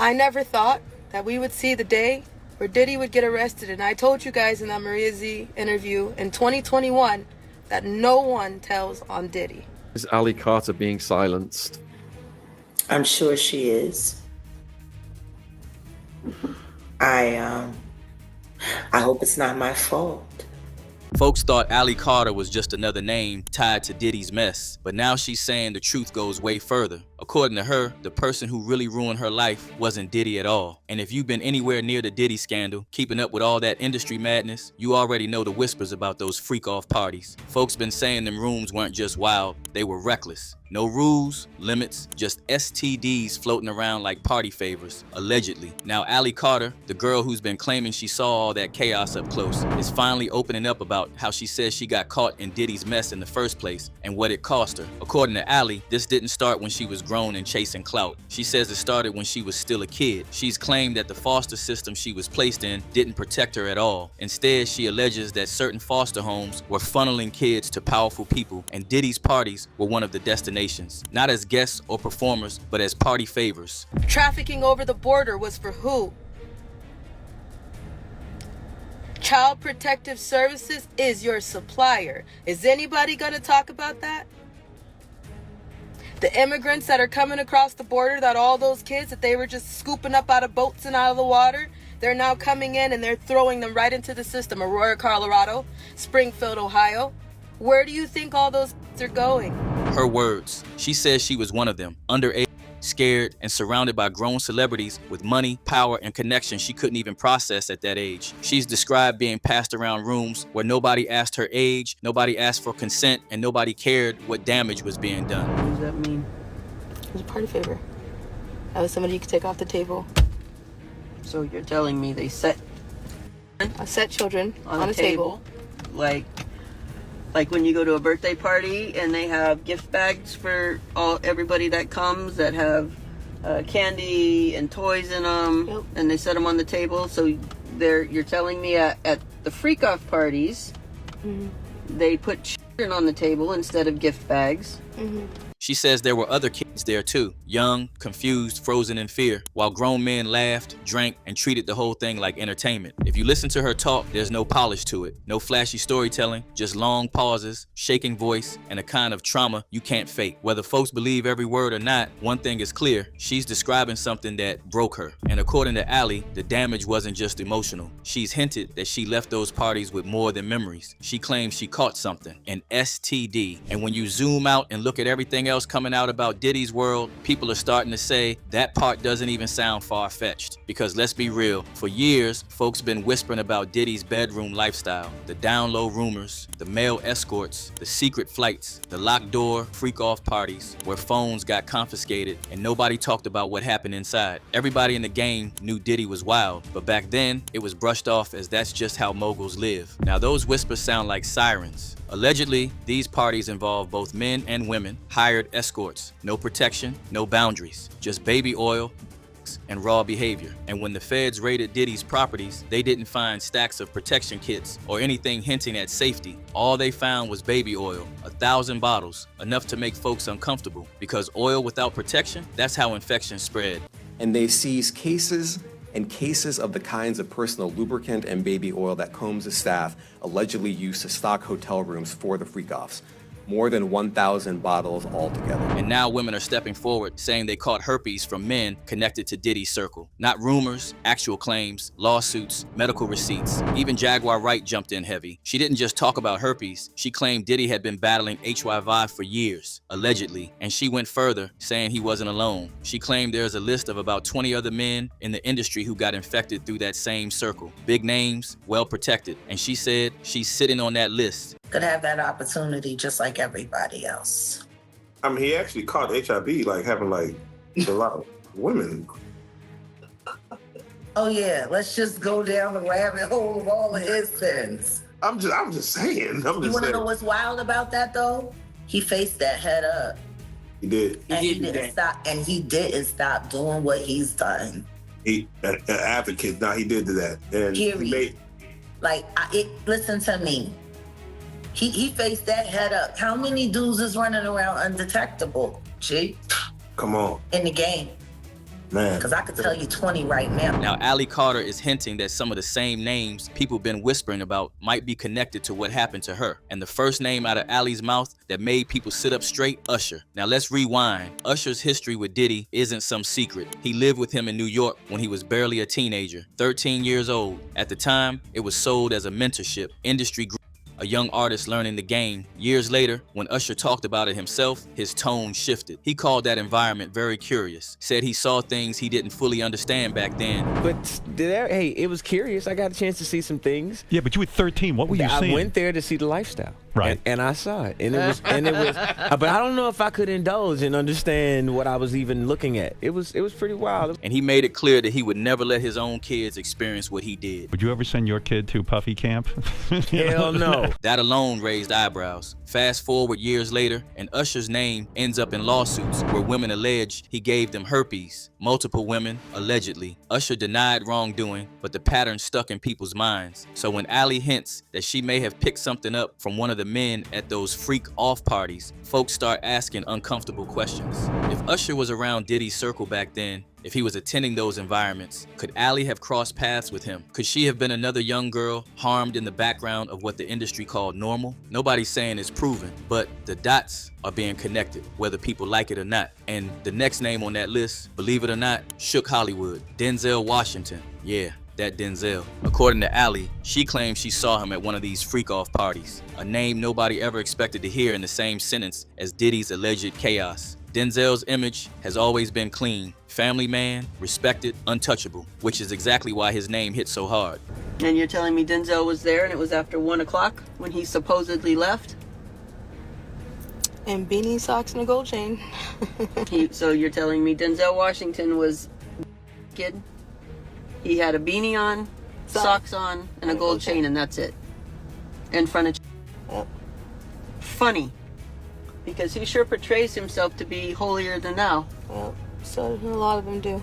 I never thought that we would see the day where Diddy would get arrested, and I told you guys in that Maria Z interview in 2021 that no one tells on Diddy. Is Ali Carter being silenced? I'm sure she is. I hope it's not my fault. Folks thought Ali Carter was just another name tied to Diddy's mess, but now she's saying the truth goes way further. According to her, the person who really ruined her life wasn't Diddy at all. And if you've been anywhere near the Diddy scandal, keeping up with all that industry madness, you already know the whispers about those freak-off parties. Folks been saying them rooms weren't just wild, they were reckless. No rules, limits, just STDs floating around like party favors, allegedly. Now Ali Carter, the girl who's been claiming she saw all that chaos up close, is finally opening up about how she says she got caught in Diddy's mess in the first place and what it cost her. According to Ali, this didn't start when she was grown and chasing clout. She says it started when she was still a kid. She's claimed that the foster system she was placed in didn't protect her at all. Instead, she alleges that certain foster homes were funneling kids to powerful people, and Diddy's parties were one of the destinations. Not as guests or performers, but as party favors. Trafficking over the border was for who? Child Protective Services is your supplier. Is anybody going to talk about that? The immigrants that are coming across the border, that all those kids that they were just scooping up out of boats and out of the water, they're now coming in and they're throwing them right into the system. Aurora, Colorado, Springfield, Ohio. Where do you think all those kids are going? Her words. She says she was one of them, underage, scared, and surrounded by grown celebrities with money, power, and connections she couldn't even process at that age. She's described being passed around rooms where nobody asked her age, nobody asked for consent, and nobody cared what damage was being done. What does that mean? It was a party favor. That was somebody you could take off the table. So you're telling me they set children on a table. Like when you go to a birthday party and they have gift bags for everybody that comes that have candy and toys in them, Yep. And they set them on the table. So you're telling me at the freak-off parties, they put children on the table instead of gift bags. She says there were other kids there too, young, confused, frozen in fear, while grown men laughed, drank, and treated the whole thing like entertainment. If you listen to her talk, there's no polish to it, no flashy storytelling, just long pauses, shaking voice, and a kind of trauma you can't fake. Whether folks believe every word or not, one thing is clear, she's describing something that broke her. And according to Ali, the damage wasn't just emotional. She's hinted that she left those parties with more than memories. She claims she caught something, an STD. And when you zoom out and look at everything else coming out about Diddy's world, people are starting to say that part doesn't even sound far-fetched. Because let's be real, for years, folks been whispering about Diddy's bedroom lifestyle, the down-low rumors, the male escorts, the secret flights, the locked door freak-off parties where phones got confiscated and nobody talked about what happened inside. Everybody in the game knew Diddy was wild, but back then, it was brushed off as that's just how moguls live. Now those whispers sound like sirens. Allegedly, these parties involve both men and women, hired escorts, no protection, no boundaries, just baby oil and raw behavior. And when the feds raided Diddy's properties, they didn't find stacks of protection kits or anything hinting at safety. All they found was baby oil, 1,000 bottles, enough to make folks uncomfortable, because oil without protection, that's how infections spread. And they seized cases and cases of the kinds of personal lubricant and baby oil that Combs' staff allegedly used to stock hotel rooms for the freak-offs. More than 1,000 bottles altogether. And now women are stepping forward, saying they caught herpes from men connected to Diddy's circle. Not rumors, actual claims, lawsuits, medical receipts. Even Jaguar Wright jumped in heavy. She didn't just talk about herpes. She claimed Diddy had been battling HIV for years, allegedly. And she went further, saying he wasn't alone. She claimed there's a list of about 20 other men in the industry who got infected through that same circle. Big names, well protected. And she said she's sitting on that list. Could have that opportunity just like everybody else. I mean, he actually caught HIV, like having like a lot of women. Oh yeah, let's just go down the rabbit hole of all of his sins. I'm just saying. You want to know what's wild about that though? He faced that head up. He did. And he didn't stop. And he didn't stop doing what he's done. He an advocate. Now he did do that. And period. Listen to me. He faced that head up. How many dudes is running around undetectable, G? Come on. In the game. Man. Because I could tell you 20 right now. Now, Allie Carter is hinting that some of the same names people been whispering about might be connected to what happened to her. And the first name out of Allie's mouth that made people sit up straight, Usher. Now let's rewind. Usher's history with Diddy isn't some secret. He lived with him in New York when he was barely a teenager, 13 years old. At the time, it was sold as a mentorship, industry group, a young artist learning the game. Years later, when Usher talked about it himself, his tone shifted. He called that environment very curious, said he saw things he didn't fully understand back then. But hey, it was curious. I got a chance to see some things. Yeah, but you were 13. What were you seeing? I went there to see the lifestyle. Right. And I saw it. And it was but I don't know if I could indulge and understand what I was even looking at. It was pretty wild. And he made it clear that he would never let his own kids experience what he did. Would you ever send your kid to Puffy camp? Hell no. That alone raised eyebrows. Fast forward years later, and Usher's name ends up in lawsuits where women allege he gave them herpes. Multiple women, allegedly. Usher denied wrongdoing, but the pattern stuck in people's minds. So when Allie hints that she may have picked something up from one of the men at those freak-off parties, folks start asking uncomfortable questions. If Usher was around Diddy's circle back then, if he was attending those environments, could Allie have crossed paths with him? Could she have been another young girl harmed in the background of what the industry called normal? Nobody's saying it's proven, but the dots are being connected, whether people like it or not. And the next name on that list, believe it or not, shook Hollywood. Denzel Washington. Yeah, that Denzel. According to Allie, she claims she saw him at one of these freak-off parties, a name nobody ever expected to hear in the same sentence as Diddy's alleged chaos. Denzel's image has always been clean, family man, respected, untouchable, which is exactly why his name hit so hard. And you're telling me Denzel was there and it was after 1 o'clock when he supposedly left? And beanie, socks, and a gold chain. So you're telling me Denzel Washington was kid? He had a beanie on, socks on, and a gold chain, and that's it. In front of Yep. Funny. Because he sure portrays himself to be holier than thou. Well, so a lot of them do.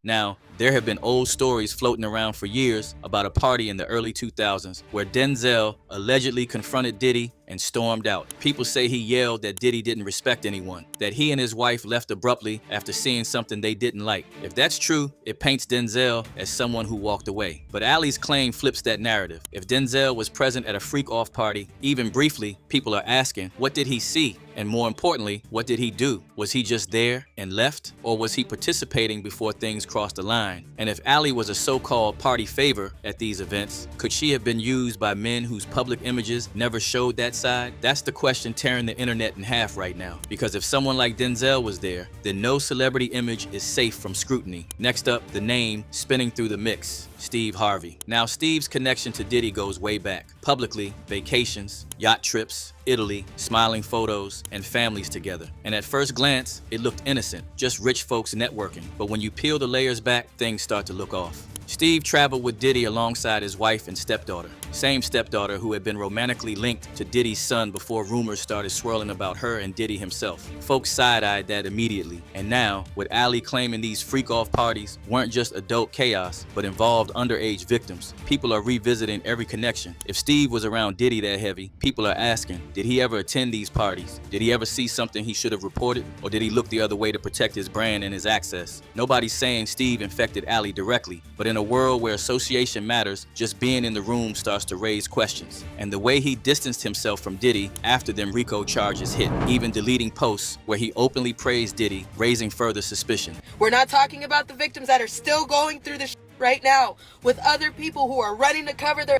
Now, there have been old stories floating around for years about a party in the early 2000s where Denzel allegedly confronted Diddy and stormed out. People say he yelled that Diddy didn't respect anyone, that he and his wife left abruptly after seeing something they didn't like. If that's true, it paints Denzel as someone who walked away. But Allie's claim flips that narrative. If Denzel was present at a freak-off party, even briefly, people are asking, what did he see? And more importantly, what did he do? Was he just there and left? Or was he participating before things crossed the line? And if Allie was a so-called party favor at these events, could she have been used by men whose public images never showed that side? That's the question tearing the internet in half right now. Because if someone like Denzel was there, then no celebrity image is safe from scrutiny. Next up, the name spinning through the mix. Steve Harvey. Now, Steve's connection to Diddy goes way back. Publicly, vacations, yacht trips, Italy, smiling photos, and families together. And at first glance, it looked innocent, just rich folks networking. But when you peel the layers back, things start to look off. Steve traveled with Diddy alongside his wife and stepdaughter. Same stepdaughter who had been romantically linked to Diddy's son before rumors started swirling about her and Diddy himself. Folks side-eyed that immediately. And now, with Allie claiming these freak-off parties weren't just adult chaos, but involved underage victims, people are revisiting every connection. If Steve was around Diddy that heavy, people are asking, did he ever attend these parties? Did he ever see something he should have reported? Or did he look the other way to protect his brand and his access? Nobody's saying Steve infected Allie directly, but in a world where association matters, just being in the room starts to raise questions. And the way he distanced himself from Diddy after them RICO charges hit, even deleting posts where he openly praised Diddy, raising further suspicion. We're not talking about the victims that are still going through this right now with other people who are running to cover their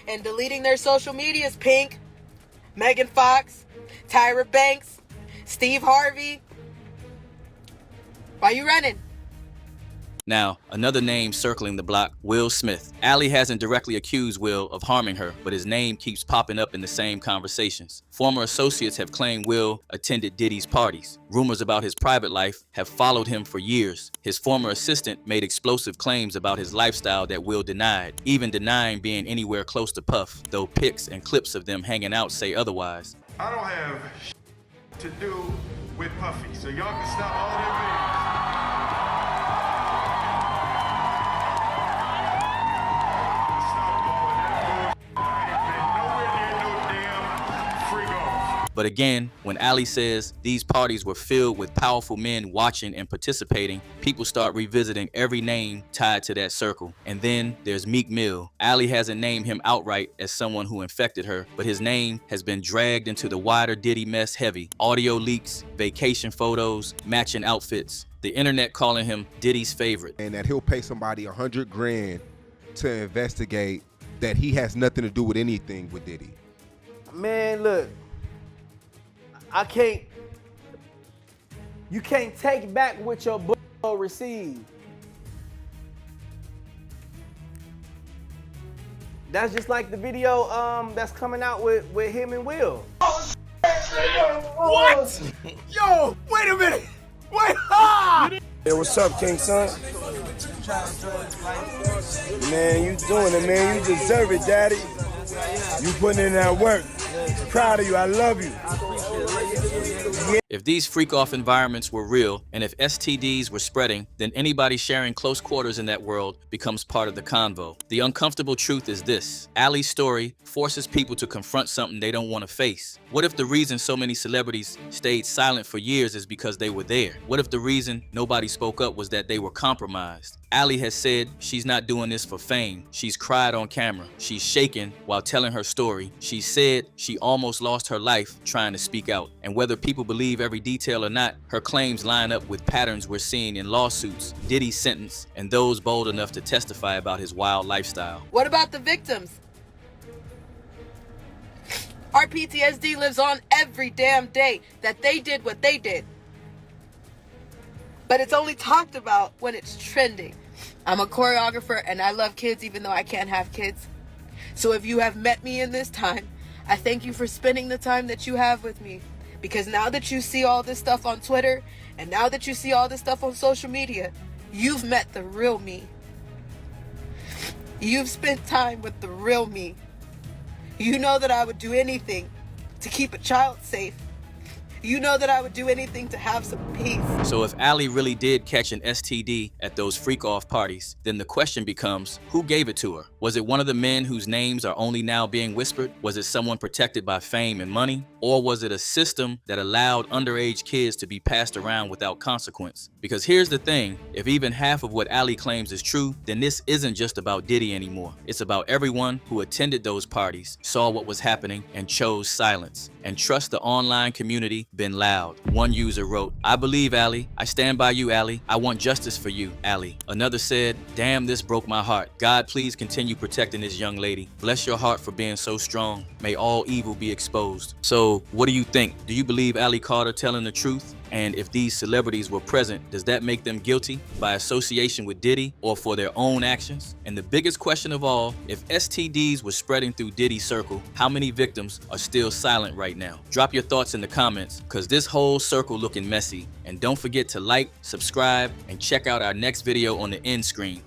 and deleting their social medias. Pink, Megan Fox, Tyra Banks, Steve Harvey. Why you running? Now, another name circling the block, Will Smith. Allie hasn't directly accused Will of harming her, but his name keeps popping up in the same conversations. Former associates have claimed Will attended Diddy's parties. Rumors about his private life have followed him for years. His former assistant made explosive claims about his lifestyle that Will denied, even denying being anywhere close to Puff, though pics and clips of them hanging out say otherwise. I don't have to do with Puffy, so y'all can stop all that videos. But again, when Ali says these parties were filled with powerful men watching and participating, people start revisiting every name tied to that circle. And then there's Meek Mill. Ali hasn't named him outright as someone who infected her, but his name has been dragged into the wider Diddy mess heavy. Audio leaks, vacation photos, matching outfits. The internet calling him Diddy's favorite. And that he'll pay somebody $100 grand to investigate that he has nothing to do with anything with Diddy. Man, look, you can't take back what your bull received. That's just like the video that's coming out with him and Will. What? Yo, wait a minute. Wait, ah! Hey, what's up, King Son? Man, you doing it, man. You deserve it, Daddy. You putting in that work. Proud of you. I love you. If these freak-off environments were real, and if STDs were spreading, then anybody sharing close quarters in that world becomes part of the convo. The uncomfortable truth is this: Ali's story forces people to confront something they don't want to face. What if the reason so many celebrities stayed silent for years is because they were there? What if the reason nobody spoke up was that they were compromised? Ali has said she's not doing this for fame. She's cried on camera. She's shaken while telling her story. She said she almost lost her life trying to speak out. And whether people believe every detail or not, her claims line up with patterns we're seeing in lawsuits, Diddy's sentence, and those bold enough to testify about his wild lifestyle. What about the victims? Our PTSD lives on every damn day that they did what they did. But it's only talked about when it's trending. I'm a choreographer and I love kids even though I can't have kids. So if you have met me in this time, I thank you for spending the time that you have with me. Because now that you see all this stuff on Twitter, and now that you see all this stuff on social media, you've met the real me. You've spent time with the real me. You know that I would do anything to keep a child safe. You know that I would do anything to have some peace. So if Ali really did catch an STD at those freak-off parties, then the question becomes, who gave it to her? Was it one of the men whose names are only now being whispered? Was it someone protected by fame and money? Or was it a system that allowed underage kids to be passed around without consequence? Because here's the thing, if even half of what Ali claims is true, then this isn't just about Diddy anymore. It's about everyone who attended those parties, saw what was happening, and chose silence. And trust the online community been loud. One user wrote, "I believe Ali. I stand by you, Ali. I want justice for you, Ali." Another said, "Damn, this broke my heart. God, please continue protecting this young lady. Bless your heart for being so strong. May all evil be exposed." So what do you think? Do you believe Ali Carter telling the truth? And if these celebrities were present, does that make them guilty by association with Diddy or for their own actions? And the biggest question of all, if STDs were spreading through Diddy's circle, how many victims are still silent right now? Drop your thoughts in the comments, because this whole circle looking messy. And don't forget to like, subscribe, and check out our next video on the end screen.